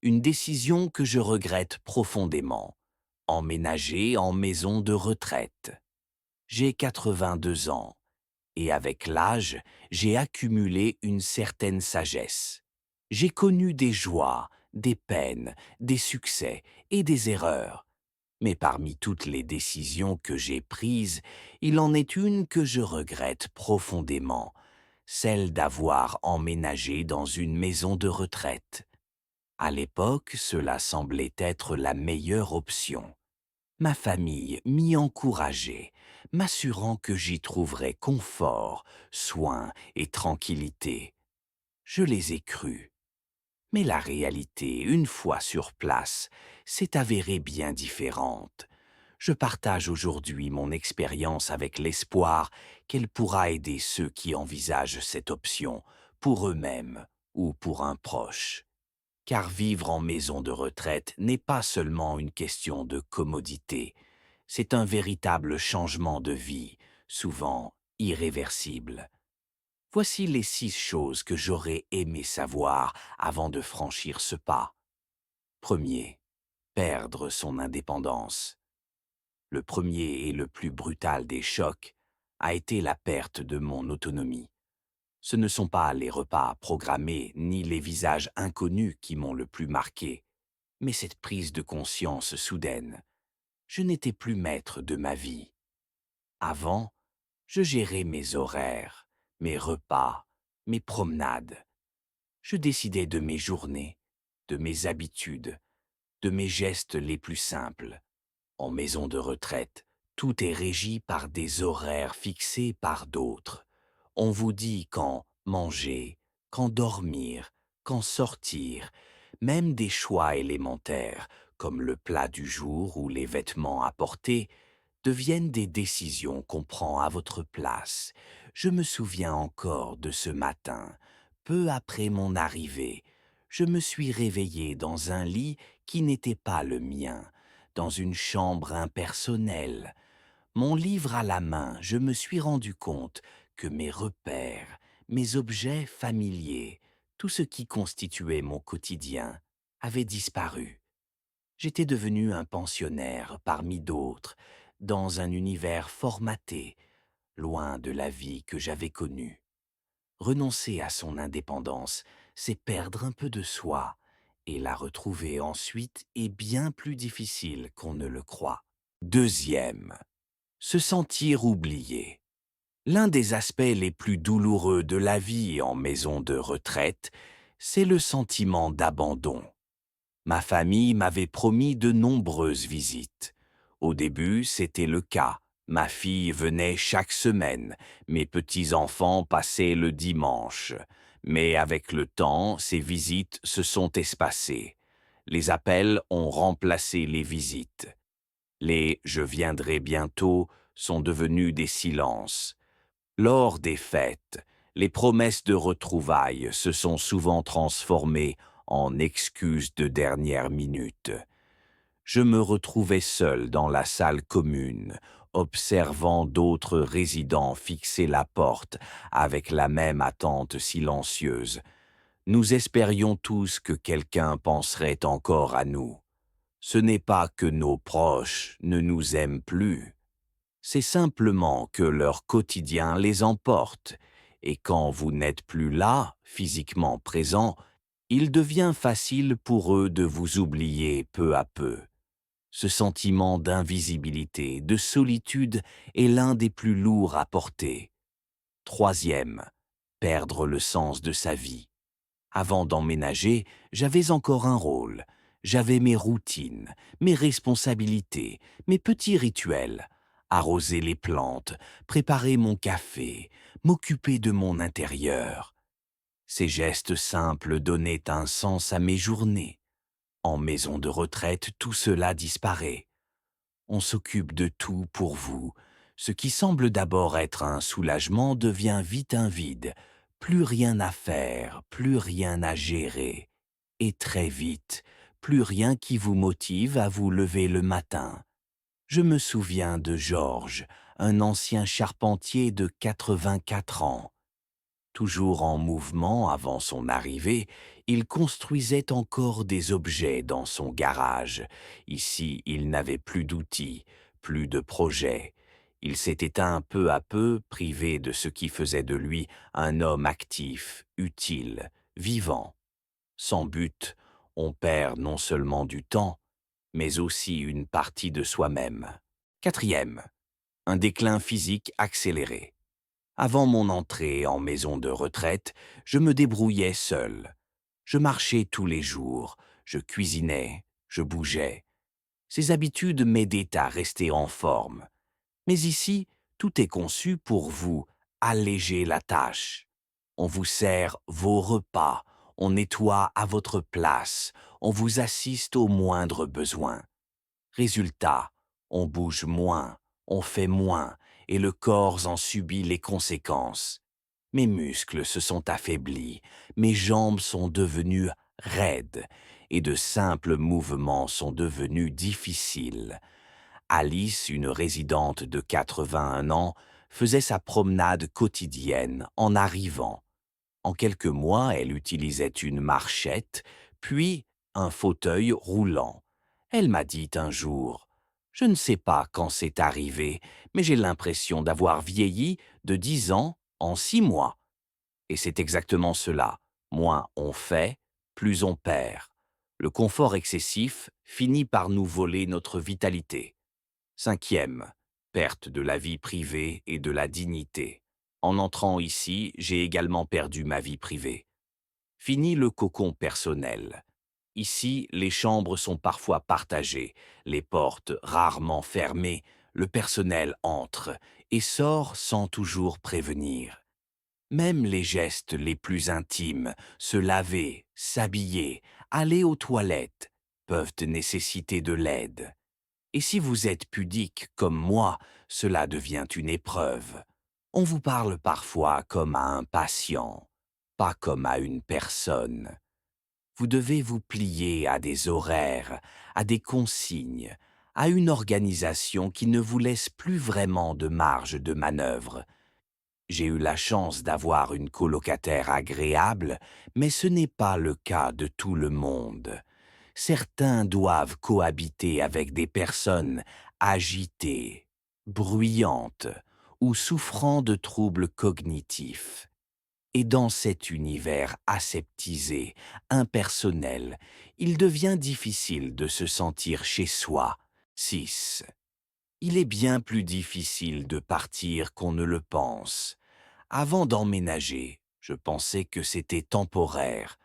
Une décision que je regrette profondément. Emménager en maison de retraite. J'ai 82 ans et avec l'âge, j'ai accumulé une certaine sagesse. J'ai connu des joies, des peines, des succès et des erreurs. Mais parmi toutes les décisions que j'ai prises, il en est une que je regrette profondément, celle d'avoir emménagé dans une maison de retraite. À l'époque, cela semblait être la meilleure option. Ma famille m'y encourageait, m'assurant que j'y trouverais confort, soin et tranquillité. Je les ai crus. Mais la réalité, une fois sur place, s'est avérée bien différente. Je partage aujourd'hui mon expérience avec l'espoir qu'elle pourra aider ceux qui envisagent cette option, pour eux-mêmes ou pour un proche. Car vivre en maison de retraite n'est pas seulement une question de commodité, c'est un véritable changement de vie, souvent irréversible. Voici les 6 choses que j'aurais aimé savoir avant de franchir ce pas. Premier, perdre son indépendance. Le premier et le plus brutal des chocs a été la perte de mon autonomie. Ce ne sont pas les repas programmés ni les visages inconnus qui m'ont le plus marqué, mais cette prise de conscience soudaine. Je n'étais plus maître de ma vie. Avant, je gérais mes horaires, mes repas, mes promenades. Je décidais de mes journées, de mes habitudes, de mes gestes les plus simples. En maison de retraite, tout est régi par des horaires fixés par d'autres. On vous dit quand manger, quand dormir, quand sortir, même des choix élémentaires, comme le plat du jour ou les vêtements à porter, deviennent des décisions qu'on prend à votre place. Je me souviens encore de ce matin. Peu après mon arrivée, je me suis réveillé dans un lit qui n'était pas le mien, dans une chambre impersonnelle. Mon livre à la main, je me suis rendu compte que mes repères, mes objets familiers, tout ce qui constituait mon quotidien, avait disparu. J'étais devenu un pensionnaire parmi d'autres, dans un univers formaté, loin de la vie que j'avais connue. Renoncer à son indépendance, c'est perdre un peu de soi, et la retrouver ensuite est bien plus difficile qu'on ne le croit. Deuxième, se sentir oublié. L'un des aspects les plus douloureux de la vie en maison de retraite, c'est le sentiment d'abandon. Ma famille m'avait promis de nombreuses visites. Au début, c'était le cas. Ma fille venait chaque semaine, mes petits-enfants passaient le dimanche. Mais avec le temps, ces visites se sont espacées. Les appels ont remplacé les visites. Les «je viendrai bientôt» sont devenus des silences. Lors des fêtes, les promesses de retrouvailles se sont souvent transformées en excuses de dernière minute. Je me retrouvais seul dans la salle commune, observant d'autres résidents fixer la porte avec la même attente silencieuse. Nous espérions tous que quelqu'un penserait encore à nous. Ce n'est pas que nos proches ne nous aiment plus. C'est simplement que leur quotidien les emporte, et quand vous n'êtes plus là, physiquement présent, il devient facile pour eux de vous oublier peu à peu. Ce sentiment d'invisibilité, de solitude est l'un des plus lourds à porter. Troisième, perdre le sens de sa vie. Avant d'emménager, j'avais encore un rôle. J'avais mes routines, mes responsabilités, mes petits rituels. Arroser les plantes, préparer mon café, m'occuper de mon intérieur. Ces gestes simples donnaient un sens à mes journées. En maison de retraite, tout cela disparaît. On s'occupe de tout pour vous. Ce qui semble d'abord être un soulagement devient vite un vide. Plus rien à faire, plus rien à gérer. Et très vite, plus rien qui vous motive à vous lever le matin. Je me souviens de Georges, un ancien charpentier de 84 ans. Toujours en mouvement avant son arrivée, Il construisait encore des objets dans son garage. Ici, il n'avait plus d'outils, plus de projets. Il s'est éteint peu à peu, privé de ce qui faisait de lui un homme actif, utile, vivant. Sans but, on perd non seulement du temps, mais aussi une partie de soi-même. Quatrième, un déclin physique accéléré. Avant mon entrée en maison de retraite, je me débrouillais seul. Je marchais tous les jours, je cuisinais, je bougeais. Ces habitudes m'aidaient à rester en forme. Mais ici, tout est conçu pour vous alléger la tâche. On vous sert vos repas, on nettoie à votre place, on vous assiste aux moindres besoins. Résultat, on bouge moins, on fait moins, et le corps en subit les conséquences. Mes muscles se sont affaiblis, mes jambes sont devenues raides, et de simples mouvements sont devenus difficiles. Alice, une résidente de 81 ans, faisait sa promenade quotidienne en arrivant. En quelques mois, elle utilisait une marchette, puis un fauteuil roulant. Elle m'a dit un jour: «Je ne sais pas quand c'est arrivé, mais j'ai l'impression d'avoir vieilli de 10 ans en 6 mois.» Et c'est exactement cela. Moins on fait, plus on perd. Le confort excessif finit par nous voler notre vitalité. Cinquième, perte de la vie privée et de la dignité. En entrant ici, j'ai également perdu ma vie privée. Fini le cocon personnel. Ici, les chambres sont parfois partagées, les portes rarement fermées, le personnel entre et sort sans toujours prévenir. Même les gestes les plus intimes, se laver, s'habiller, aller aux toilettes, peuvent nécessiter de l'aide. Et si vous êtes pudique comme moi, cela devient une épreuve. On vous parle parfois comme à un patient, pas comme à une personne. Vous devez vous plier à des horaires, à des consignes, à une organisation qui ne vous laisse plus vraiment de marge de manœuvre. J'ai eu la chance d'avoir une colocataire agréable, mais ce n'est pas le cas de tout le monde. Certains doivent cohabiter avec des personnes agitées, bruyantes ou souffrant de troubles cognitifs. Et dans cet univers aseptisé, impersonnel, il devient difficile de se sentir chez soi. 6. Il est bien plus difficile de partir qu'on ne le pense. Avant d'emménager, je pensais que c'était temporaire,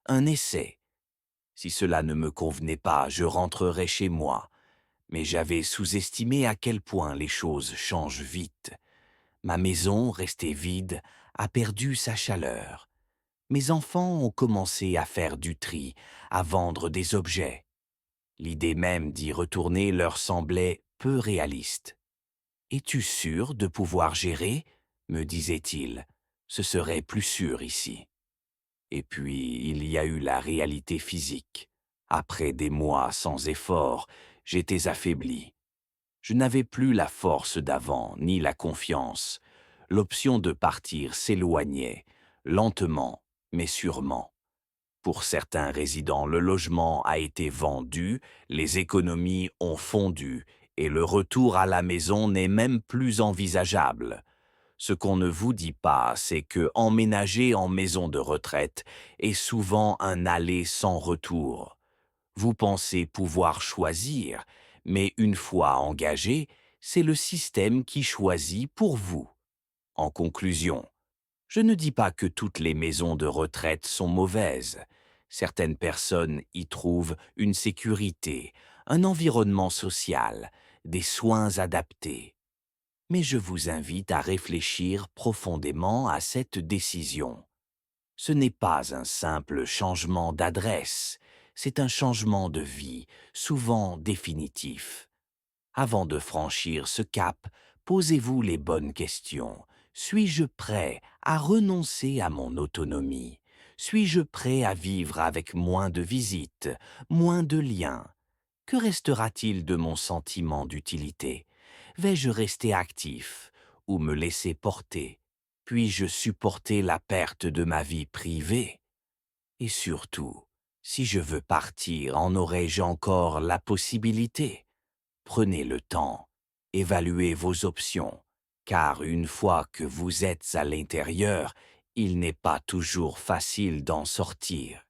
un essai. Si cela ne me convenait pas, je rentrerais chez moi. Mais j'avais sous-estimé à quel point les choses changent vite. Ma maison, restée vide, a perdu sa chaleur. Mes enfants ont commencé à faire du tri, à vendre des objets. L'idée même d'y retourner leur semblait peu réaliste. «Es-tu sûr de pouvoir gérer?» me disait-il. «Ce serait plus sûr ici.» Et puis, il y a eu la réalité physique. Après des mois sans effort, j'étais affaibli. Je n'avais plus la force d'avant, ni la confiance. L'option de partir s'éloignait, lentement, mais sûrement. Pour certains résidents, le logement a été vendu, les économies ont fondu, et le retour à la maison n'est même plus envisageable. Ce qu'on ne vous dit pas, c'est que emménager en maison de retraite est souvent un aller sans retour. Vous pensez pouvoir choisir, mais une fois engagé, c'est le système qui choisit pour vous. En conclusion, je ne dis pas que toutes les maisons de retraite sont mauvaises. Certaines personnes y trouvent une sécurité, un environnement social, des soins adaptés. Mais je vous invite à réfléchir profondément à cette décision. Ce n'est pas un simple changement d'adresse, c'est un changement de vie, souvent définitif. Avant de franchir ce cap, posez-vous les bonnes questions. Suis-je prêt à renoncer à mon autonomie? Suis-je prêt à vivre avec moins de visites, moins de liens? Que restera-t-il de mon sentiment d'utilité? Vais-je rester actif ou me laisser porter? Puis-je supporter la perte de ma vie privée? Et surtout, si je veux partir, en aurais-je encore la possibilité? Prenez le temps, évaluez vos options, car une fois que vous êtes à l'intérieur, il n'est pas toujours facile d'en sortir.